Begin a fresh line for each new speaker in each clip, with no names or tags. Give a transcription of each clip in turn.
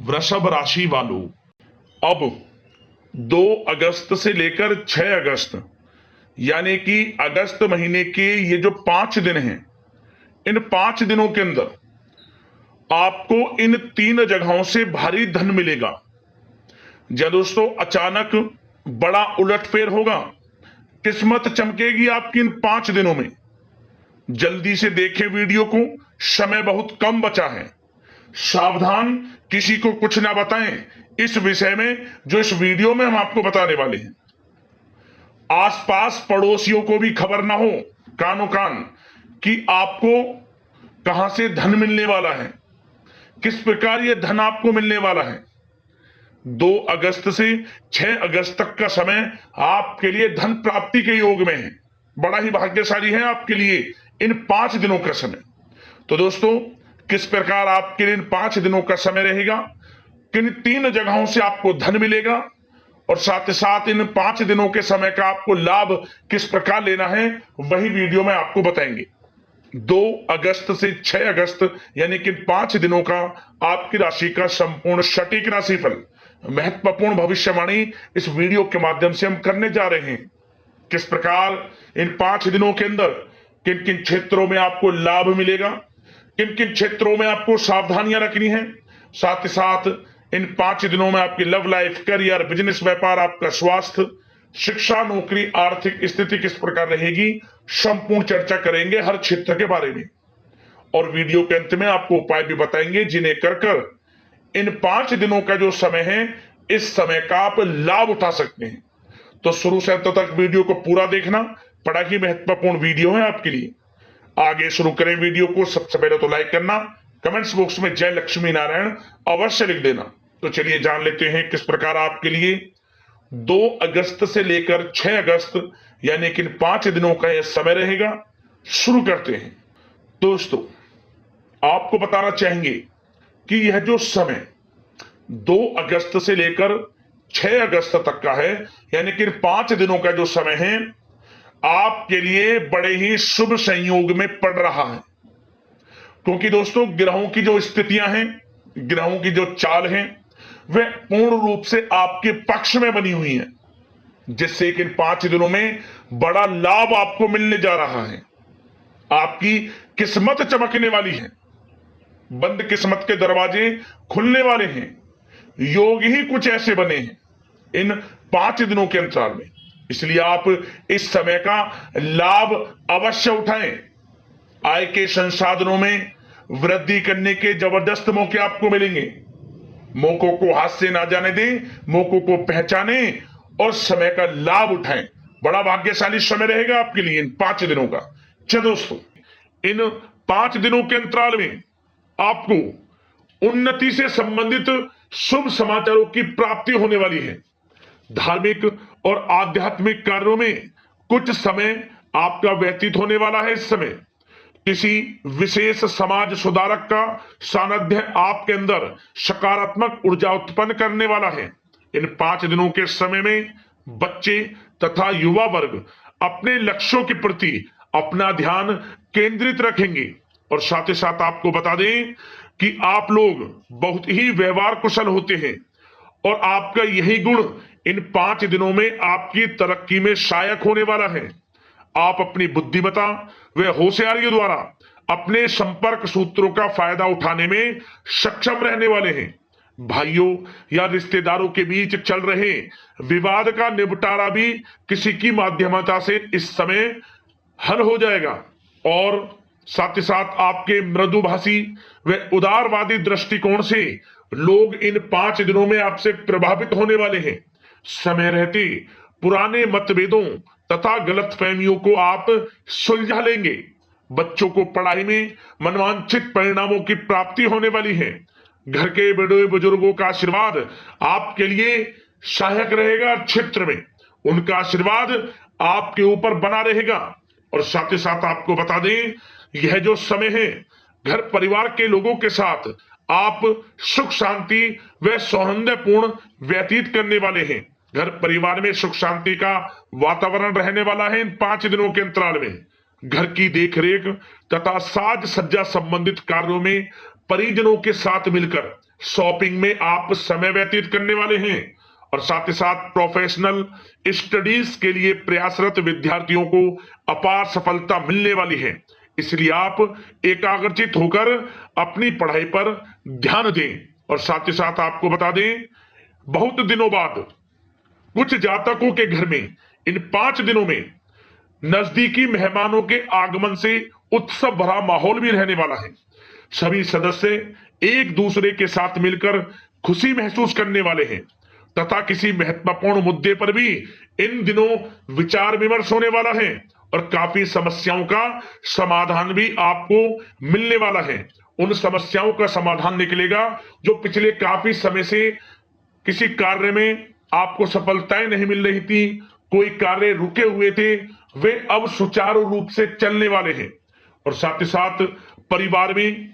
वृषभ राशि वालों, अब 2 अगस्त से लेकर 6 अगस्त यानी कि अगस्त महीने के ये जो 5 दिन हैं, इन 5 दिनों के अंदर आपको इन 3 जगहों से भारी धन मिलेगा। जब दोस्तों अचानक बड़ा उलटफेर होगा, किस्मत चमकेगी आपकी इन 5 दिनों में। जल्दी से देखें वीडियो को, समय बहुत कम बचा है। सावधान, किसी को कुछ ना बताएं इस विषय में जो इस वीडियो में हम आपको बताने वाले हैं। आसपास पड़ोसियों को भी खबर ना हो, कानो कान, कि आपको कहां से धन मिलने वाला है, किस प्रकार यह धन आपको मिलने वाला है। 2 अगस्त से 6 अगस्त तक का समय आपके लिए धन प्राप्ति के योग में है। बड़ा ही भाग्यशाली है आपके लिए इन 5 दिनों का समय। तो दोस्तों, किस प्रकार आपके लिए इन 5 दिनों का समय रहेगा, किन 3 जगहों से आपको धन मिलेगा, और साथ ही साथ इन 5 दिनों के समय का आपको लाभ किस प्रकार लेना है, वही वीडियो में आपको बताएंगे। 2 अगस्त से 6 अगस्त यानी कि 5 दिनों का आपकी राशि का संपूर्ण सटीक राशिफल, महत्वपूर्ण भविष्यवाणी इस वीडियो के माध्यम से हम करने जा रहे हैं। किस प्रकार इन 5 दिनों के अंदर किन किन क्षेत्रों में आपको लाभ मिलेगा, किन किन क्षेत्रों में आपको सावधानियां रखनी है, साथ ही साथ इन 5 दिनों में आपकी लव लाइफ, करियर, बिजनेस, व्यापार, आपका स्वास्थ्य, शिक्षा, नौकरी, आर्थिक स्थिति किस प्रकार रहेगी, संपूर्ण चर्चा करेंगे हर क्षेत्र के बारे में। और वीडियो के अंत में आपको उपाय भी बताएंगे जिन्हें कर इन 5 दिनों का जो समय है, इस समय का आप लाभ उठा सकते हैं। तो शुरू से अंत तक वीडियो को पूरा देखना, बड़ा ही महत्वपूर्ण वीडियो है आपके लिए। आगे शुरू करें वीडियो को। सबसे पहले तो लाइक करना, कमेंट्स बॉक्स में जय लक्ष्मी नारायण अवश्य लिख देना। तो चलिए जान लेते हैं किस प्रकार आपके लिए 2 अगस्त से लेकर 6 अगस्त यानी कि 5 दिनों का यह समय रहेगा। शुरू करते हैं। दोस्तों, आपको बताना चाहेंगे कि यह जो समय 2 अगस्त से लेकर 6 अगस्त तक का है, यानी कि 5 दिनों का जो समय है, आपके लिए बड़े ही शुभ संयोग में पड़ रहा है। क्योंकि दोस्तों, ग्रहों की जो स्थितियां हैं, ग्रहों की जो चाल है, वह पूर्ण रूप से आपके पक्ष में बनी हुई है, जिससे कि इन 5 दिनों में बड़ा लाभ आपको मिलने जा रहा है। आपकी किस्मत चमकने वाली है, बंद किस्मत के दरवाजे खुलने वाले हैं। योग ही कुछ ऐसे बने हैं इन 5 दिनों के अंतराल में, इसलिए आप इस समय का लाभ अवश्य उठाएं। आय के संसाधनों में वृद्धि करने के जबरदस्त मौके आपको मिलेंगे। मौकों को हाथ से ना जाने दें, मौकों को पहचाने और समय का लाभ उठाएं। बड़ा भाग्यशाली समय रहेगा आपके लिए इन 5 दिनों का। चलो दोस्तों, इन 5 दिनों के अंतराल में आपको उन्नति से संबंधित शुभ समाचारों की प्राप्ति होने वाली है। धार्मिक और आध्यात्मिक कार्यों में कुछ समय आपका व्यतीत होने वाला है। इस समय किसी विशेष समाज सुधारक का सानिध्य आपके अंदर सकारात्मक ऊर्जा उत्पन्न करने वाला है। इन 5 दिनों के समय में बच्चे तथा युवा वर्ग अपने लक्ष्यों के प्रति अपना ध्यान केंद्रित रखेंगे। और साथ ही साथ आपको बता दें कि आप लोग बहुत ही व्यवहार कुशल होते हैं, और आपका यही गुण इन 5 दिनों में आपकी तरक्की में सहायक होने वाला है। आप अपनी बुद्धिमत्ता व होशियारी द्वारा अपने संपर्क सूत्रों का फायदा उठाने में सक्षम रहने वाले हैं। भाइयों या रिश्तेदारों के बीच चल रहे विवाद का निपटारा भी किसी की माध्यमता से इस समय हल हो जाएगा। और साथ ही साथ आपके मृदुभाषी व उदारवादी दृष्टिकोण से लोग इन 5 दिनों में आपसे प्रभावित होने वाले हैं। समय रहते पुराने मतभेदों तथा गलतफहमियों को आप सुलझा लेंगे। बच्चों को पढ़ाई में मनवांछित परिणामों की प्राप्ति होने वाली है। घर के बड़े बुजुर्गों का आशीर्वाद आपके लिए सहायक रहेगा। क्षेत्र में उनका आशीर्वाद आपके ऊपर बना रहेगा। और साथ ही साथ आपको बता दें, यह जो समय है, घर परिवार के लोगों के साथ आप सुख शांति व सौहार्दपूर्ण व्यतीत करने वाले हैं। घर परिवार में सुख शांति का वातावरण रहने वाला है इन 5 दिनों के अंतराल में। घर की देखरेख तथा साज सज्जा संबंधित कार्यों में परिजनों के साथ मिलकर शॉपिंग में आप समय व्यतीत करने वाले हैं और साथ ही साथ प्रोफेशनल स्टडीज के लिए प्रयासरत विद्यार्थियों को अपार सफलता मिलने वाली है। इसलिए आप एकाग्रचित होकर अपनी पढ़ाई पर ध्यान दें। और साथ ही साथ आपको बता दें, बहुत दिनों बाद कुछ जातकों के घर में इन 5 दिनों में नजदीकी मेहमानों के आगमन से उत्सव भरा माहौल भी रहने वाला है। सभी सदस्य एक दूसरे के साथ मिलकर खुशी महसूस करने वाले हैं तथा किसी महत्वपूर्ण मुद्दे पर भी इन दिनों विचार विमर्श होने वाला है और काफी समस्याओं का समाधान भी आपको मिलने वाला है। उन समस्याओं का समाधान निकलेगा जो पिछले काफी समय से किसी कार्य में आपको सफलताएं नहीं मिल रही थी, कोई कार्य रुके हुए थे, वे अब सुचारू रूप से चलने वाले हैं। और साथ ही साथ परिवार में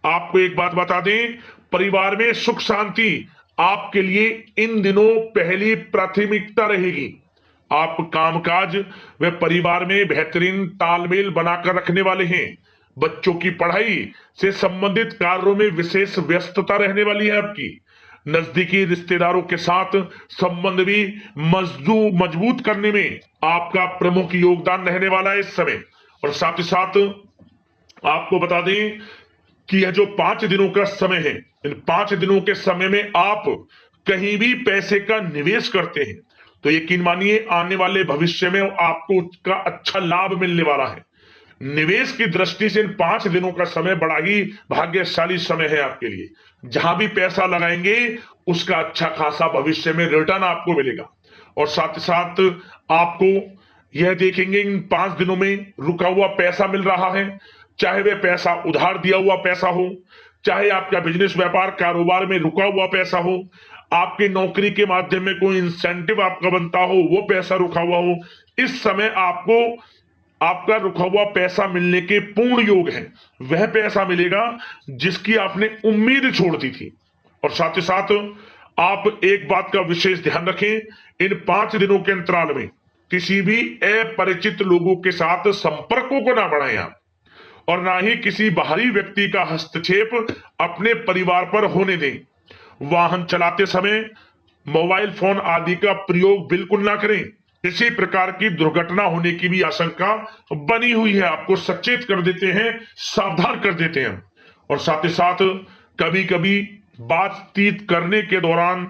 आपको एक बात बता दें, परिवार में सुख शांति आपके लिए इन दिनों पहली प्राथमिकता रहेगी। आप कामकाज व परिवार में बेहतरीन तालमेल बनाकर रखने वाले हैं। बच्चों की पढ़ाई से संबंधित कार्यों में विशेष व्यस्तता रहने वाली है आपकी। नजदीकी रिश्तेदारों के साथ संबंध भी मजबूत करने में आपका प्रमुख योगदान रहने वाला है इस समय। और साथ ही साथ आपको बता दें कि यह जो 5 दिनों का समय है, इन 5 दिनों के समय में आप कहीं भी पैसे का निवेश करते हैं तो यकीन मानिए आने वाले भविष्य में आपको उसका अच्छा लाभ मिलने वाला है। निवेश की दृष्टि से इन 5 दिनों का समय बड़ा ही भाग्यशाली समय है आपके लिए। जहां भी पैसा लगाएंगे उसका अच्छा खासा भविष्य में रिटर्न आपको मिलेगा। और साथ ही साथ आपको यह देखेंगे इन 5 दिनों में रुका हुआ पैसा मिल रहा है, चाहे वह पैसा उधार दिया हुआ पैसा हो, चाहे आपका बिजनेस व्यापार कारोबार में रुका हुआ पैसा हो, आपकी नौकरी के माध्यम में कोई इंसेंटिव आपका बनता हो, वो पैसा रुका हुआ हो। इस समय आपको आपका रुका हुआ पैसा मिलने के पूर्ण योग है। वह पैसा मिलेगा जिसकी आपने उम्मीद छोड़ दी थी। और साथ ही साथ आप एक बात का विशेष ध्यान रखें, इन 5 दिनों के अंतराल में किसी भी अपरिचित लोगों के साथ संपर्कों को ना बढ़ाएं आप, और ना ही किसी बाहरी व्यक्ति का हस्तक्षेप अपने परिवार पर होने दें। वाहन चलाते समय मोबाइल फोन आदि का प्रयोग बिल्कुल ना करें। किसी प्रकार की दुर्घटना होने की भी आशंका बनी हुई है, आपको सचेत कर देते हैं, सावधान कर देते हैं। और साथ ही साथ कभी कभी बातचीत करने के दौरान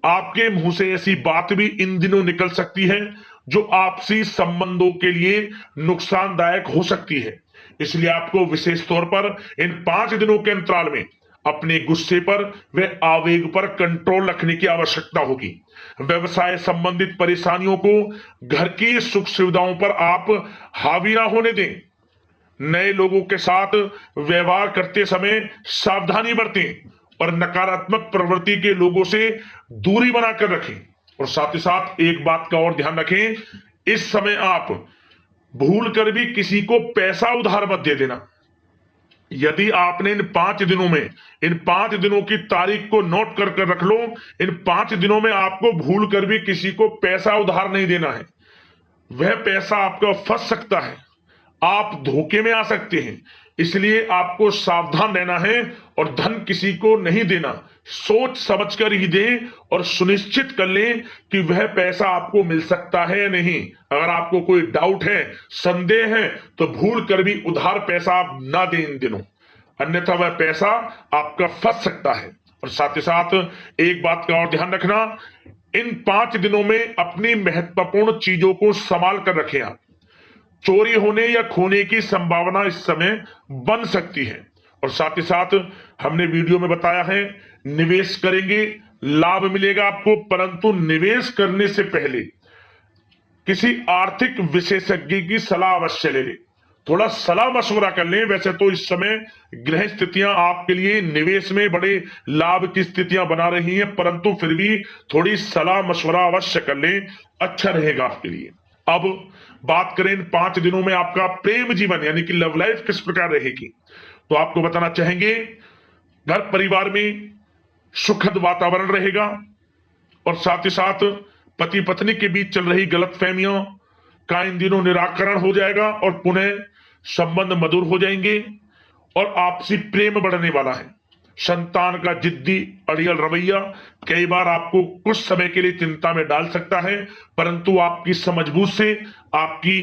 आपके मुंह से ऐसी बात भी इन दिनों निकल सकती है जो आपसी संबंधों के लिए नुकसानदायक हो सकती है। इसलिए आपको विशेष तौर पर इन 5 दिनों के अंतराल में अपने गुस्से पर व आवेग पर कंट्रोल रखने की आवश्यकता होगी। व्यवसाय संबंधित परेशानियों को घर की सुख सुविधाओं पर आप हावी ना होने दें। नए लोगों के साथ व्यवहार करते समय सावधानी बरतें और नकारात्मक प्रवृत्ति के लोगों से दूरी बनाकर रखें। और साथ ही साथ एक बात का और ध्यान रखें, इस समय आप भूल कर भी किसी को पैसा उधार मत दे देना। यदि आपने इन 5 दिनों में इन 5 दिनों की तारीख को नोट कर रख लो, इन 5 दिनों में आपको भूल कर भी किसी को पैसा उधार नहीं देना है। वह पैसा आपका फंस सकता है, आप धोखे में आ सकते हैं। इसलिए आपको सावधान रहना है और धन किसी को नहीं देना। सोच समझ कर ही दें और सुनिश्चित कर लें कि वह पैसा आपको मिल सकता है या नहीं। अगर आपको कोई डाउट है, संदेह है, तो भूल कर भी उधार पैसा आप ना दें इन दिनों, अन्यथा वह पैसा आपका फंस सकता है। और साथ ही साथ एक बात का और ध्यान रखना, इन 5 दिनों में अपनी महत्वपूर्ण चीजों को संभाल कर रखें आप। चोरी होने या खोने की संभावना इस समय बन सकती है। और साथ ही साथ हमने वीडियो में बताया है, निवेश करेंगे लाभ मिलेगा आपको, परंतु निवेश करने से पहले किसी आर्थिक विशेषज्ञ की सलाह अवश्य ले लें, थोड़ा सलाह मशवरा कर लें। वैसे तो इस समय ग्रह स्थितियां आपके लिए निवेश में बड़े लाभ की स्थितियां बना रही हैं, परंतु फिर भी थोड़ी सलाह मशवरा अवश्य कर लें, अच्छा रहेगा आपके लिए। अब बात करें इन 5 दिनों में आपका प्रेम जीवन यानी कि लव लाइफ किस प्रकार रहेगी, तो आपको बताना चाहेंगे, घर परिवार में सुखद वातावरण रहेगा और साथ ही साथ पति पत्नी के बीच चल रही गलतफहमियों का इन दिनों निराकरण हो जाएगा और पुनः संबंध मधुर हो जाएंगे और आपसी प्रेम बढ़ने वाला है। संतान का जिद्दी अड़ियल रवैया कई बार आपको कुछ समय के लिए चिंता में डाल सकता है, परंतु आपकी समझबूझ से आपकी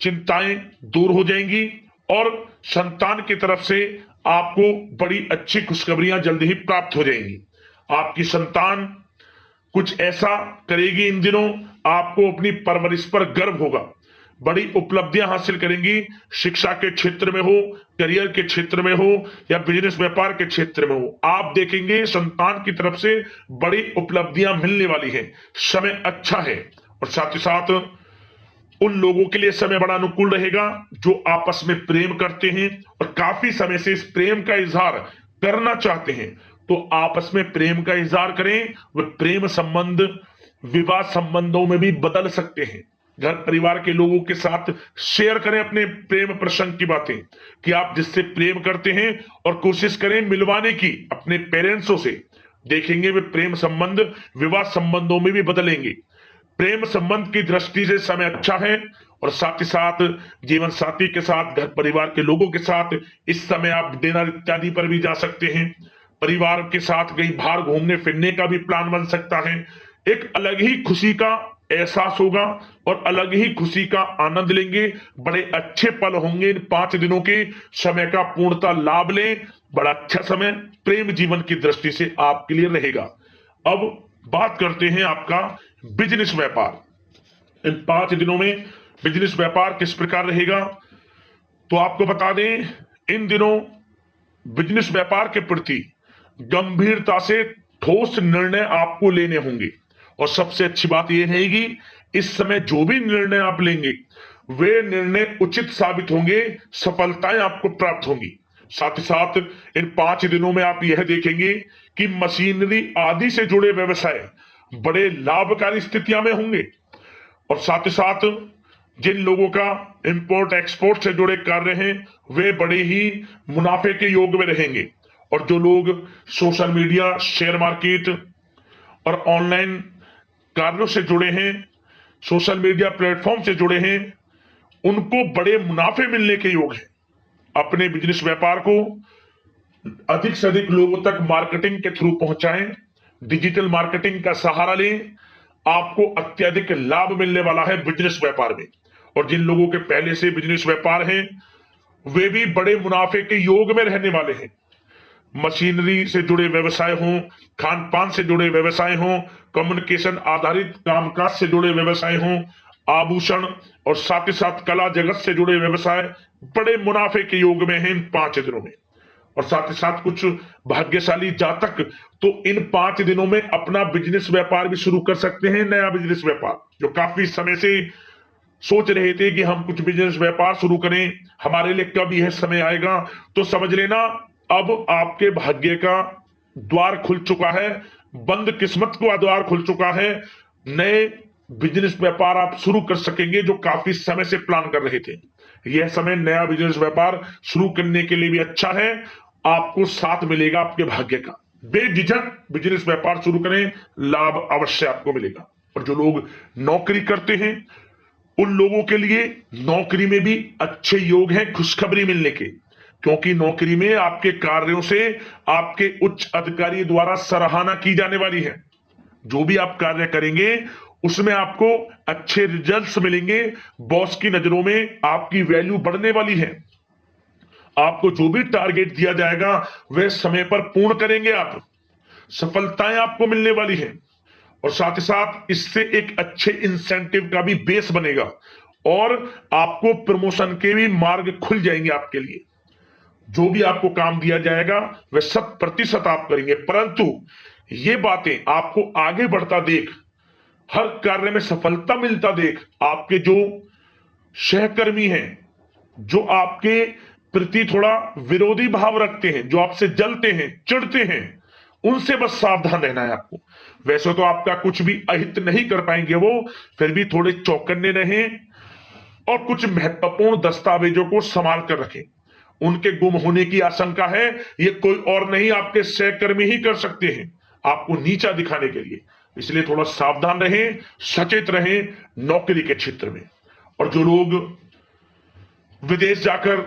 चिंताएं दूर हो जाएंगी और संतान की तरफ से आपको बड़ी अच्छी खुशखबरियां जल्दी ही प्राप्त हो जाएंगी। आपकी संतान कुछ ऐसा करेगी इन दिनों, आपको अपनी परवरिश पर गर्व होगा। बड़ी उपलब्धियां हासिल करेंगी, शिक्षा के क्षेत्र में हो, करियर के क्षेत्र में हो या बिजनेस व्यापार के क्षेत्र में हो, आप देखेंगे संतान की तरफ से बड़ी उपलब्धियां मिलने वाली है। समय अच्छा है और साथ ही साथ उन लोगों के लिए समय बड़ा अनुकूल रहेगा जो आपस में प्रेम करते हैं और काफी समय से इस प्रेम का इजहार करना चाहते हैं, तो आपस में प्रेम का इजहार करें। वे प्रेम संबंध विवाह संबंधों में भी बदल सकते हैं। घर परिवार के लोगों के साथ शेयर करें अपने प्रेम प्रसंग की बातें कि आप जिससे प्रेम करते हैं और कोशिश करें मिलवाने की अपने पेरेंट्सों से। देखेंगे वे प्रेम संबंध विवाह संबंधों में भी बदलेंगे। प्रेम संबंध की दृष्टि से समय अच्छा है और साथ ही साथ जीवन साथी के साथ, घर परिवार के लोगों के साथ इस समय आप डिनर इत्यादि पर भी जा सकते हैं। परिवार के साथ कहीं बाहर घूमने फिरने का भी प्लान बन सकता है। एक अलग ही खुशी का एहसास होगा और अलग ही खुशी का आनंद लेंगे। बड़े अच्छे पल होंगे इन 5 दिनों के, समय का पूर्णता लाभ लें। बड़ा अच्छा समय प्रेम जीवन की दृष्टि से आपके लिए रहेगा। अब बात करते हैं आपका बिजनेस व्यापार। इन 5 दिनों में बिजनेस व्यापार किस प्रकार रहेगा, तो आपको बता दें इन दिनों बिजनेस व्यापार के प्रति गंभीरता से ठोस निर्णय आपको लेने होंगे और सबसे अच्छी बात यह रहेगी इस समय जो भी निर्णय आप लेंगे वे निर्णय उचित साबित होंगे, सफलताएं आपको प्राप्त होंगी। साथ ही साथ इन 5 दिनों में आप यह देखेंगे कि मशीनरी आदि से जुड़े व्यवसाय बड़े लाभकारी स्थितियां में होंगे और साथ ही साथ जिन लोगों का इंपोर्ट एक्सपोर्ट से जुड़े कार्य हैं वे बड़े ही मुनाफे के योग में रहेंगे और जो लोग सोशल मीडिया, शेयर मार्केट और ऑनलाइन कार्यों से जुड़े हैं, सोशल मीडिया प्लेटफॉर्म से जुड़े हैं, उनको बड़े मुनाफे मिलने के योग हैं। अपने बिजनेस व्यापार को अधिक से अधिक लोगों तक मार्केटिंग के थ्रू पहुंचाएं, डिजिटल मार्केटिंग का सहारा लें। आपको अत्यधिक लाभ मिलने वाला है बिजनेस व्यापार में और जिन लोगों के पहले से बिजनेस व्यापार है वे भी बड़े मुनाफे के योग में रहने वाले हैं। मशीनरी से जुड़े व्यवसाय हों, खान पान से जुड़े व्यवसाय हों, कम्युनिकेशन आधारित कामकाज से जुड़े व्यवसाय हों, आभूषण और साथ ही साथ कला जगत से जुड़े व्यवसाय बड़े मुनाफे के योग में हैं इन 5 दिनों में। और साथ ही साथ कुछ भाग्यशाली जातक तो इन 5 दिनों में अपना बिजनेस व्यापार भी शुरू कर सकते हैं। नया बिजनेस व्यापार जो काफी समय से सोच रहे थे कि हम कुछ बिजनेस व्यापार शुरू करें, हमारे लिए कब यह समय आएगा, तो समझ लेना अब आपके भाग्य का द्वार खुल चुका है, बंद किस्मत का द्वार खुल चुका है। नए बिजनेस व्यापार आप शुरू कर सकेंगे जो काफी समय से प्लान कर रहे थे। यह समय नया बिजनेस व्यापार शुरू करने के लिए भी अच्छा है, आपको साथ मिलेगा आपके भाग्य का। बेझिझक बिजनेस व्यापार शुरू करें, लाभ अवश्य आपको मिलेगा। और जो लोग नौकरी करते हैं उन लोगों के लिए नौकरी में भी अच्छे योग हैं खुशखबरी मिलने के, क्योंकि नौकरी में आपके कार्यों से आपके उच्च अधिकारी द्वारा सराहना की जाने वाली है। जो भी आप कार्य करेंगे उसमें आपको अच्छे रिजल्ट्स मिलेंगे, बॉस की नजरों में आपकी वैल्यू बढ़ने वाली है। आपको जो भी टारगेट दिया जाएगा वह समय पर पूर्ण करेंगे आप, सफलताएं आपको मिलने वाली है और साथ ही साथ इससे एक अच्छे इंसेंटिव का भी बेस बनेगा और आपको प्रमोशन के भी मार्ग खुल जाएंगे आपके लिए। जो भी आपको काम दिया जाएगा वह 100% आप करेंगे, परंतु ये बातें आपको आगे बढ़ता देख, हर कार्य में सफलता मिलता देख आपके जो सहकर्मी हैं, जो आपके प्रति थोड़ा विरोधी भाव रखते हैं, जो आपसे जलते हैं, चिढ़ते हैं, उनसे बस सावधान रहना है आपको। वैसे तो आपका कुछ भी अहित नहीं कर पाएंगे वो, फिर भी थोड़े चौकन्ने रहें और कुछ महत्वपूर्ण दस्तावेजों को संभाल कर रखें। उनके गुम होने की आशंका है, ये कोई और नहीं आपके सहकर्मी ही कर सकते हैं आपको नीचा दिखाने के लिए। इसलिए थोड़ा सावधान रहें, सचेत रहें नौकरी के क्षेत्र में। और जो लोग विदेश जाकर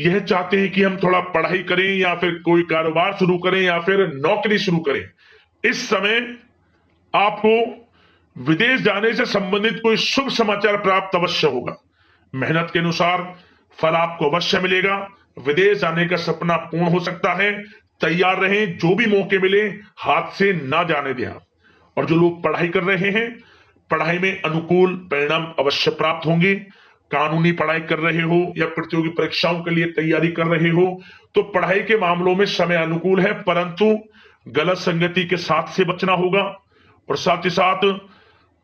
यह चाहते हैं कि हम थोड़ा पढ़ाई करें या फिर कोई कारोबार शुरू करें या फिर नौकरी शुरू करें, इस समय आपको विदेश जाने से संबंधित कोई शुभ समाचार प्राप्त अवश्य होगा। मेहनत के अनुसार फल आपको अवश्य मिलेगा। विदेश जाने का सपना पूर्ण हो सकता है। तैयार रहें, जो भी मौके मिले हाथ से ना जाने दें आप। और जो लोग पढ़ाई कर रहे हैं, पढ़ाई में अनुकूल परिणाम अवश्य प्राप्त होंगे। कानूनी पढ़ाई कर रहे हो या प्रतियोगी परीक्षाओं के लिए तैयारी कर रहे हो तो पढ़ाई के मामलों में समय अनुकूल है, परंतु गलत संगति के साथ से बचना होगा और साथ ही साथ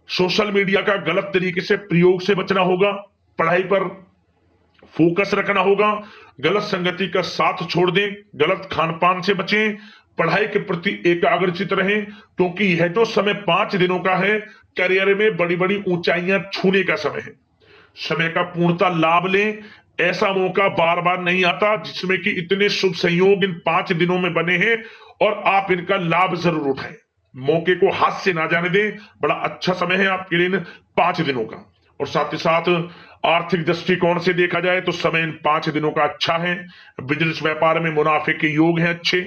सोशल मीडिया का गलत तरीके से प्रयोग से बचना होगा। पढ़ाई पर फोकस रखना होगा। गलत संगति का साथ छोड़ दें, गलत खान पान से बचें, पढ़ाई के प्रति एकाग्रचित रहें, क्योंकि यह जो समय 5 दिनों का है, करियर में बड़ी बड़ी ऊंचाइयां छूने का समय है। समय का पूर्णता लाभ लें। ऐसा मौका बार बार नहीं आता जिसमें कि इतने शुभ संयोग इन 5 दिनों में बने हैं और आप इनका लाभ जरूर उठाएं। मौके को हाथ से ना जाने दें। बड़ा अच्छा समय है आपके लिए इन 5 दिनों का। और साथ ही साथ आर्थिक दृष्टिकोण से देखा जाए तो समय इन 5 दिनों का अच्छा है। बिजनेस व्यापार में मुनाफे के योग हैं अच्छे,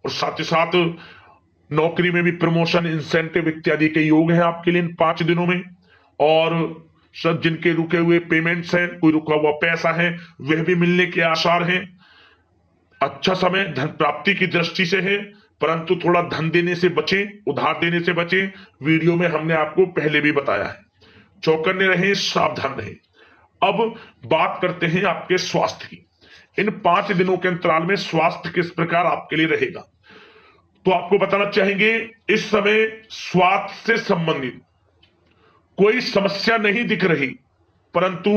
और साथ ही साथ नौकरी में भी प्रमोशन, इंसेंटिव इत्यादि के योग हैं आपके लिए इन 5 दिनों में। और सब जिनके रुके हुए पेमेंट्स हैं, कोई रुका हुआ पैसा है, वह भी मिलने के आसार हैं। अच्छा समय धन प्राप्ति की दृष्टि से है, परंतु थोड़ा धन देने से बचें, उधार देने से बचें। वीडियो में हमने आपको पहले भी बताया है। चौकन्ने रहें, सावधान रहें। अब बात करते हैं आपके स्वास्थ्य की। इन 5 दिनों के अंतराल में स्वास्थ्य किस प्रकार आपके लिए रहेगा, तो आपको बताना चाहेंगे इस समय स्वास्थ्य से संबंधित कोई समस्या नहीं दिख रही, परंतु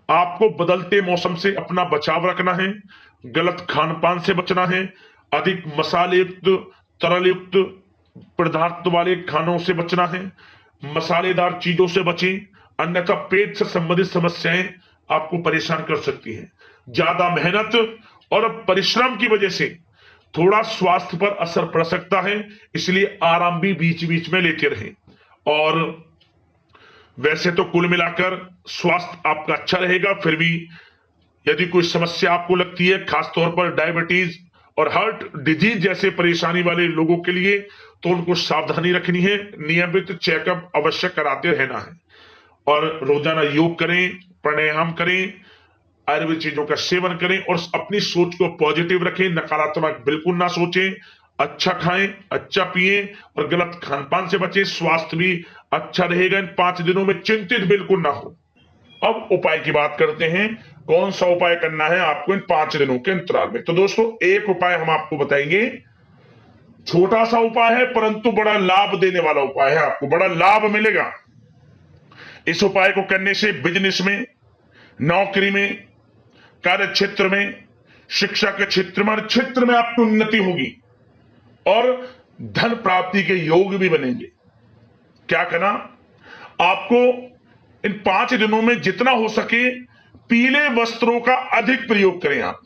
आपको बदलते मौसम से अपना बचाव रखना है। गलत खान पान से बचना है। अधिक मसाले युक्त, तरल युक्त पदार्थ वाले खानों से बचना है। मसालेदार चीजों से बचें, अन्यथा पेट से संबंधित समस्याएं आपको परेशान कर सकती हैं। ज्यादा मेहनत और परिश्रम की वजह से थोड़ा स्वास्थ्य पर असर पड़ सकता है, इसलिए आराम भी बीच बीच में लेते रहें। और वैसे तो कुल मिलाकर स्वास्थ्य आपका अच्छा रहेगा, फिर भी यदि कोई समस्या आपको लगती है, खासतौर पर डायबिटीज और हार्ट डिजीज जैसे परेशानी वाले लोगों के लिए, तो उनको सावधानी रखनी है। नियमित चेकअप अवश्य कराते रहना है और रोजाना योग करें, प्राणायाम करें, आयुर्वेद चीजों का सेवन करें और अपनी सोच को पॉजिटिव रखें। नकारात्मक बिल्कुल ना सोचें। अच्छा खाएं, अच्छा पिएं और गलत खान पान से बचें। स्वास्थ्य भी अच्छा रहेगा इन 5 दिनों में, चिंतित बिल्कुल ना हो। अब उपाय की बात करते हैं, कौन सा उपाय करना है आपको इन 5 दिनों के अंतराल में। तो दोस्तों, एक उपाय हम आपको बताएंगे, छोटा सा उपाय है परंतु बड़ा लाभ देने वाला उपाय है, आपको बड़ा लाभ मिलेगा। इस उपाय को करने से बिजनेस में, नौकरी में, कार्य क्षेत्र में, शिक्षा के क्षेत्र में, हर क्षेत्र में आपकी उन्नति होगी और धन प्राप्ति के योग भी बनेंगे। क्या करना, आपको इन 5 दिनों में जितना हो सके पीले वस्त्रों का अधिक प्रयोग करें। आप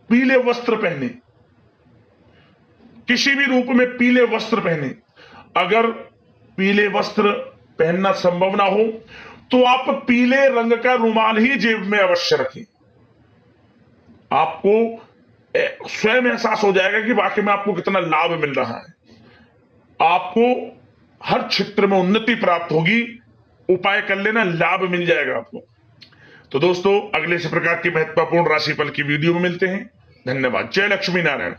पीले वस्त्र पहने, किसी भी रूप में पीले वस्त्र पहने। अगर पीले वस्त्र पहनना संभव ना हो तो आप पीले रंग का रुमाल ही जेब में अवश्य रखें। आपको स्वयं एहसास हो जाएगा कि वाकई में आपको कितना लाभ मिल रहा है। आपको हर क्षेत्र में उन्नति प्राप्त होगी। उपाय कर लेना, लाभ मिल जाएगा आपको। तो दोस्तों, अगले इस प्रकार की महत्वपूर्ण राशिफल की वीडियो में मिलते हैं। धन्यवाद। जय लक्ष्मी नारायण।